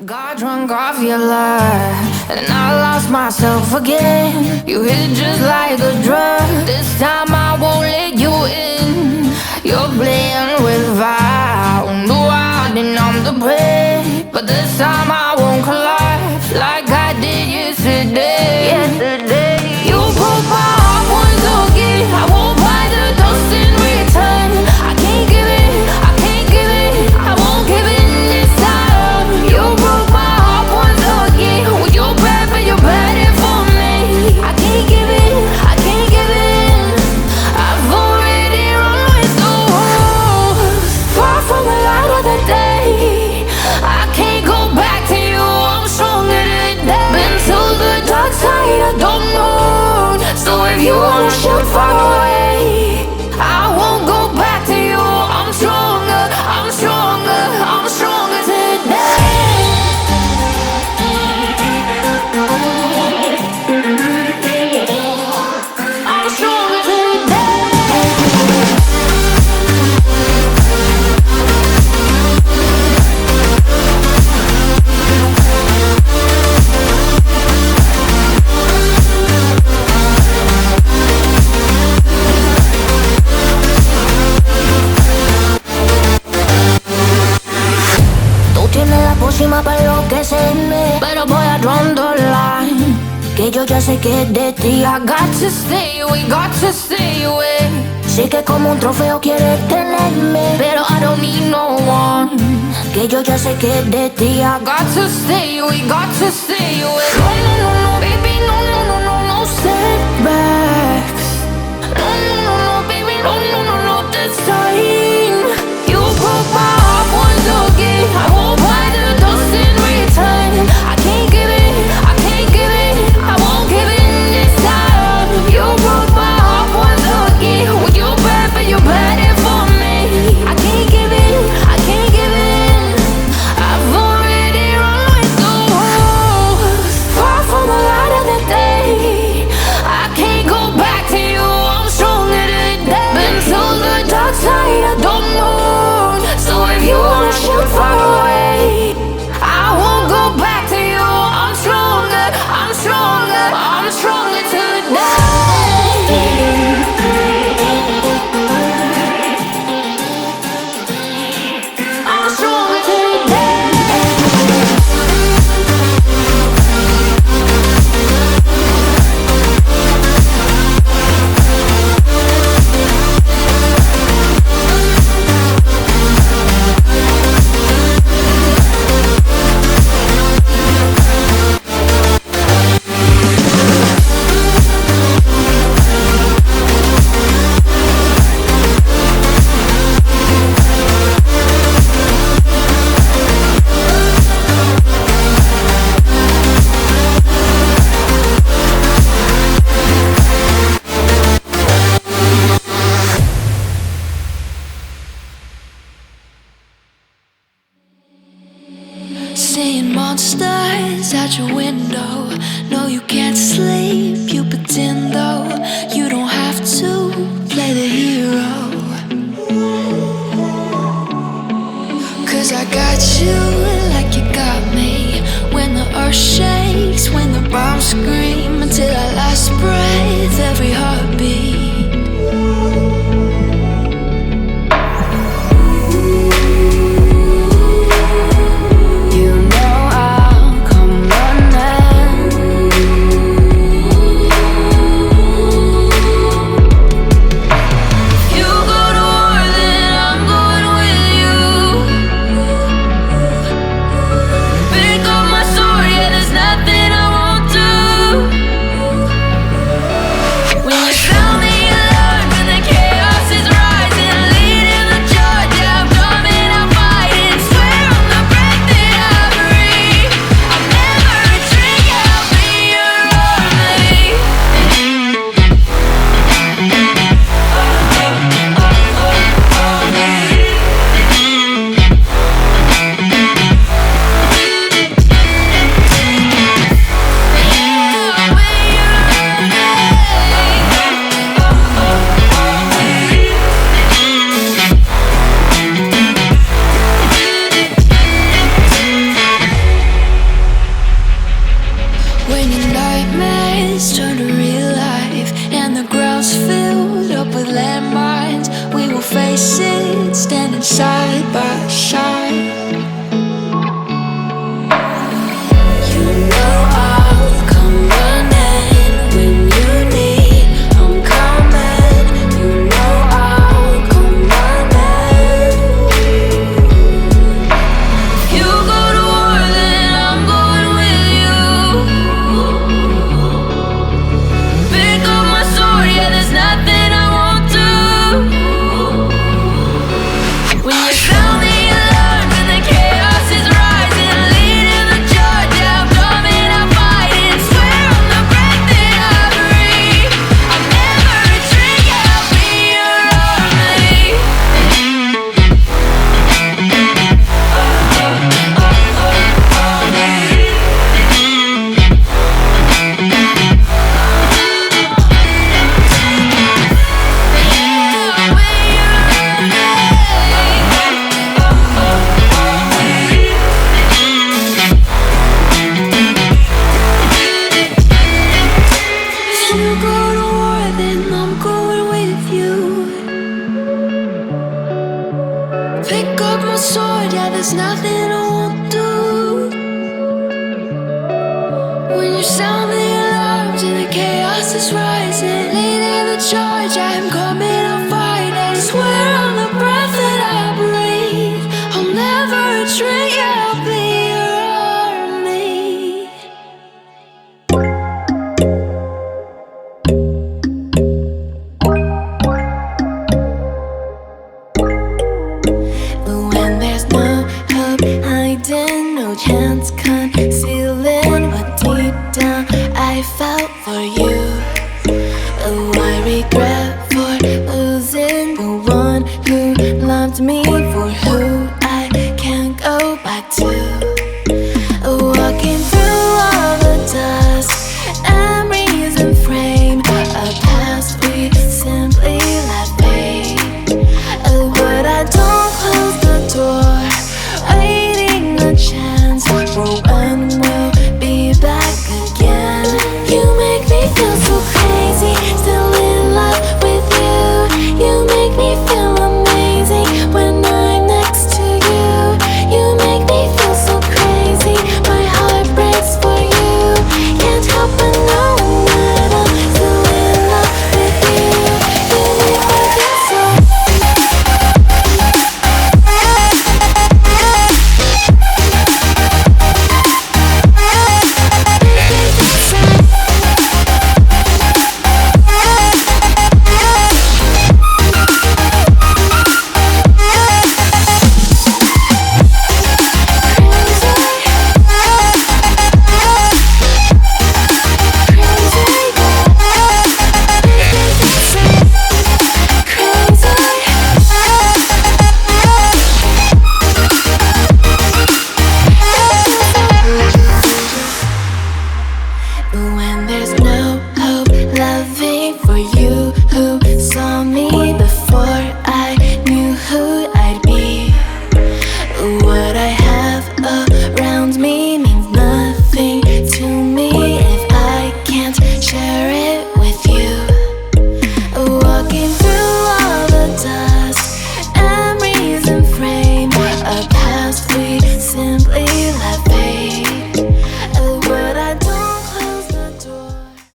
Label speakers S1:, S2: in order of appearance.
S1: Got drunk off your life, and I lost myself again. You hit just like a drug. This time I won't let you in. You're playing with fire. No, I didn't, I'm the prey. But this time I won't collapse like I did yesterday. You broke my heart once again. I won't buy the dust in return. I can't give it, I can't give it, I won't give it this time. You broke my heart once again. When you're bad, but you're bad it for me. I can't give it, I can't give it. I've already run with the wolves. Far from the light of the day. I can't go back to you, I'm stronger today. Been to the dark side, I don't know. So if you wanna shoot far away, I won't go back to you. I'm stronger, I'm stronger, I'm stronger today. I'm stronger today. Tú tienes la pócima para enloquecerme, pero voy a draw the line. Que yo ya sé que es de ti. I got to stay away, got to stay away. Sé que como un trofeo quieres tenerme, pero I don't need no one. Que yo ya sé que es de ti. I got to stay away, got to stay away. No, no, no, no, baby, no, no, no, no, no setbacks. No, no, no, no, baby, no, no, no, no, this time. You broke my heart once again. I won't buy the dust in return. I can't give it, I can't give it, I won't give it this time. You broke my heart once again. When you're bad, but you're bad it for me. I can't give it, I can't give it. I've already run with the wolves. Far from the light of the day. I can't go back to you, I'm stronger today. Been to the dark side, I don't know. So if you wanna shoot far away, I won't go back to you. I'm stronger, I'm stronger, I'm stronger today. I'm stronger today.
S2: Seeing monsters out your window. No, you can't sleep, you pretend though. You don't have to play the hero. 'Cause I got you